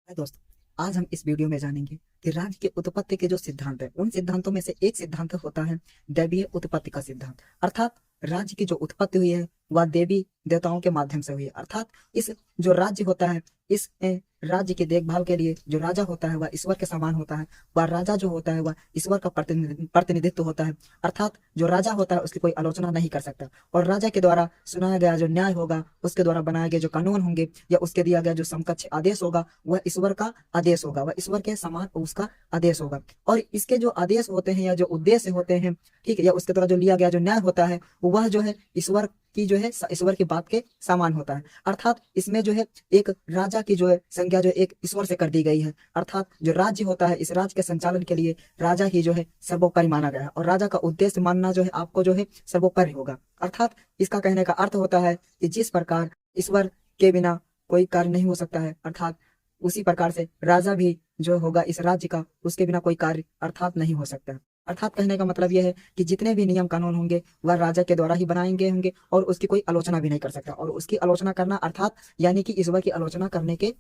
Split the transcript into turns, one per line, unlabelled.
हाय दोस्तों, आज हम इस वीडियो में जानेंगे कि राज्य के उत्पत्ति के जो सिद्धांत है उन सिद्धांतों में से एक सिद्धांत होता है दैवीय उत्पत्ति का सिद्धांत। अर्थात राज्य की जो उत्पत्ति हुई है वह देवी देवताओं के माध्यम से हुई है। अर्थात इस जो राज्य होता है इस राज्य की देखभाल के लिए जो राजा होता है वह ईश्वर के समान होता है। वह राजा जो होता है वह ईश्वर का प्रतिनिधित्व होता है। अर्थात जो राजा होता है उसकी कोई आलोचना नहीं कर सकता और राजा के द्वारा सुनाया गया जो न्याय होगा, उसके द्वारा बनाए गए जो कानून होंगे या उसके दिया गया जो समकक्ष आदेश होगा वह ईश्वर का आदेश होगा, वह ईश्वर के समान उसका आदेश होगा। और इसके जो आदेश होते हैं या जो उद्देश्य होते हैं, ठीक है, या उसके द्वारा जो लिया गया जो न्याय होता है वह जो है ईश्वर की जो है ईश्वर की बात के समान होता है। अर्थात इसमें जो है एक राजा की जो है संज्ञा जो एक ईश्वर से कर दी गई है। अर्थात जो राज्य होता है इस राज्य के संचालन के लिए राजा ही जो है सर्वोपरि माना गया है और राजा का उद्देश्य मानना जो है आपको जो है सर्वोपरि होगा। अर्थात इसका कहने का अर्थ होता है कि जिस प्रकार ईश्वर के बिना कोई कार्य नहीं हो सकता है, अर्थात उसी प्रकार से राजा भी जो होगा इस राज्य का, उसके बिना कोई कार्य अर्थात नहीं हो सकता। अर्थात कहने का मतलब यह है कि जितने भी नियम कानून होंगे वह राजा के द्वारा ही बनाएंगे होंगे और उसकी कोई आलोचना भी नहीं कर सकता। और उसकी आलोचना करना अर्थात यानी कि ईश्वर की आलोचना करने के